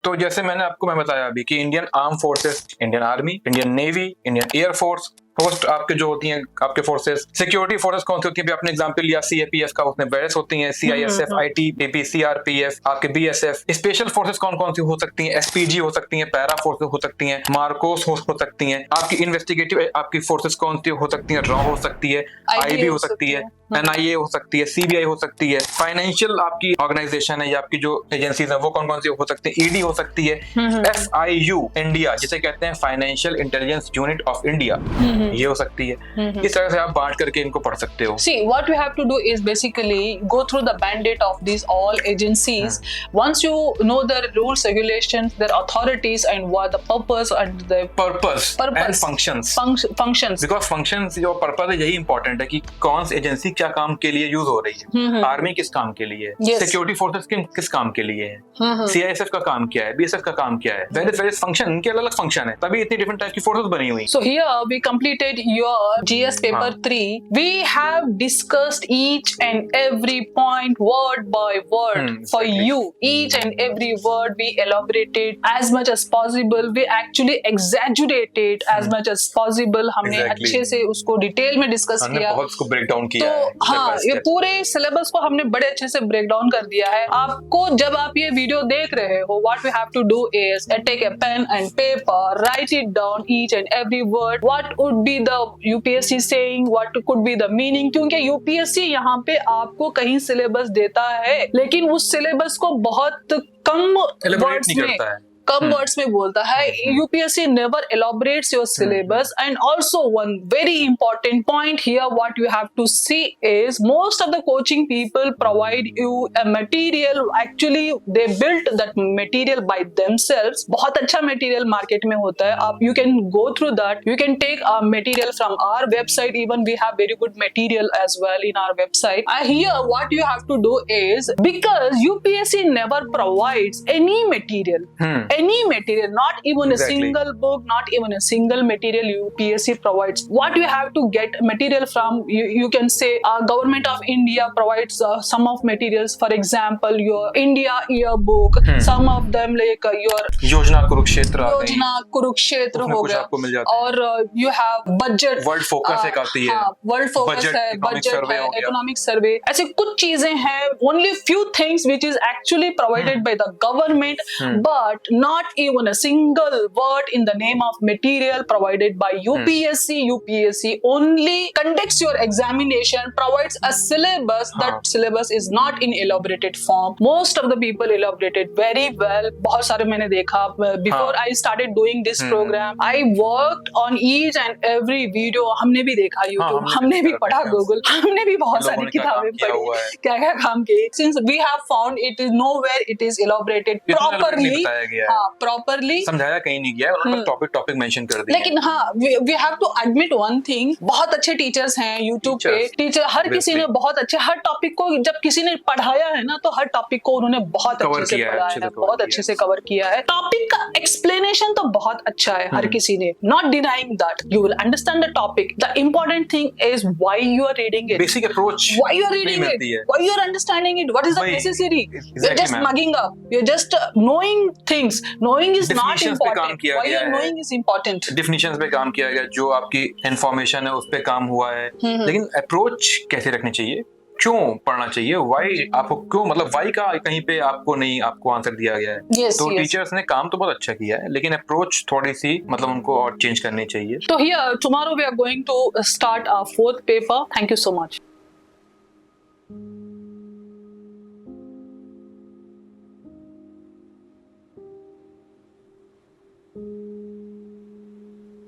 तो जैसे मैं बताया अभी कि Indian arm forces, Indian army, Indian navy, Indian air force, host आपके जो होती हैं आपके फोर्सेस, सिक्योरिटी फोर्सेस कौन सी होती है, अभी आपने एग्जांपल लिया सीएपीएफ का, उसमें वेरियस होती हैं, सीआईएसएफ, आईटीबीपी, सीआरपीएफ, आपके बीएसएफ। स्पेशल फोर्सेस कौन कौन सी हो सकती हैं, एसपीजी हो सकती हैं, पैरा फोर्सेस हो सकती हैं, मार्कोस हो सकती हैं। आपकी इन्वेस्टिगेटिव आपकी फोर्सेस कौन सी हो सकती हैं, रॉ हो सकती है, आईबी हो सकती है, एनआईए हो सकती है, सीबीआई हो सकती है। फाइनेंशियल आपकी ऑर्गेनाइजेशन है या आपकी जो एजेंसीज है वो कौन कौन सी हो सकती है, ईडी हो सकती है, एफआईयू इंडिया जिसे कहते हैं financial intelligence unit of India, ये हो सकती है। इस तरह से आप बांट करके इनको पढ़ सकते हो। See, what we have to do is basically go through the mandate of these all agencies. Once you know their rules, regulations, their authorities, and what the purpose and the purpose and functions. Functions. Because functions जो purpose है यही important है कि कौन सी agency क्या काम के लिए यूज हो रही है। आर्मी किस काम के लिए है, सिक्योरिटी फोर्सेस किस काम के लिए है, सीआईएसएफ का काम क्या है, बीएसएफ का काम क्या है, वेरियस फंक्शन, इनके अलग फंक्शन है, तभी इतनी डिफरेंट टाइप की फोर्सेस बनी हुई। So here we completed your GS paper 3. We have discussed each and every point word by word for you. Each and every word we elaborated as much as possible. We actually exaggerated as much as possible. हमने अच्छे से उसको detail में discuss किया, बहुत उसको break down किया है। तो हाँ, ये पूरे सिलेबस को हमने बड़े अच्छे से ब्रेक डाउन कर दिया है। आपको जब आप ये वीडियो देख रहे हो, what we have to do is take a pen and paper, write it down each and every word. What would be the UPSC saying? What could be the meaning? क्योंकि UPSC यहाँ पे आपको कहीं syllabus देता है, लेकिन उस syllabus को बहुत कम वर्ड्स में वर्ड्स में बोलता है। UPSC never elaborates your syllabus. And also one very important point here, what you have to see is most of the coaching people provide you a material. Actually they built that material by themselves. बहुत अच्छा material market में होता है, आप you can go through that. You can take a material from our website. Even we have very good material as well in our website. Here what you have to do is, because UPSC never provides any material, not even a single book, not even a single material UPSC provides. What you have to get material from, you can say government of India provides some of materials. For example, your India yearbook, some of them like your योजना कुरुक्षेत्र हो गया, और you have budget, world focus एक आती है, world focus है, budget है, economic survey, ऐसे कुछ चीजें हैं। Only few things which is actually provided by the government, but not even a single word in the name of material provided by UPSC. UPSC only conducts your examination, provides a syllabus. That syllabus is not in elaborated form. Most of the people elaborated very well. बहुत सारे मैंने देखा, before I started doing this program, I worked on each and every video. हमने भी देखा YouTube, हमने भी पढ़ा Google, हमने भी बहुत सारी किताबें पढ़ी, क्या क्या काम किए। Since we have found it is nowhere it is elaborated properly, properly समझाया कहीं नहीं गया, उन्होंने टॉपिक मेंशन कर दिया। लेकिन हाँ, we have to admit one thing, बहुत अच्छे टीचर्स हैं यूट्यूब पे, टीचर हर किसी ने बहुत अच्छे, हर टॉपिक को जब किसी ने पढ़ाया है ना, तो हर टॉपिक को उन्होंने बहुत अच्छे से पढ़ाया है, बहुत अच्छे से कवर किया है। टॉपिक का एक्सप्लेनेशन तो बहुत अच्छा है हर किसी ने, not denying that, you will understand the topic. The important thing is why you are reading it, basic approach, why you are reading it, why you are understanding it, what is the necessary. You are just mugging up, you are just knowing things, knowing is not important, why you are knowing is important. Definitions पे काम किया गया, जो आपकी information है उस पे काम हुआ है, लेकिन अप्रोच कैसे रखनी चाहिए, क्यों पढ़ना चाहिए, वाई आपको क्यों, मतलब वाई का कहीं पे आपको आंसर दिया गया है। तो टीचर्स ने काम तो बहुत अच्छा किया है, लेकिन अप्रोच थोड़ी सी मतलब उनको और चेंज करनी चाहिए। तो here tomorrow we are going to start our 4th पेपर। Thank you so much.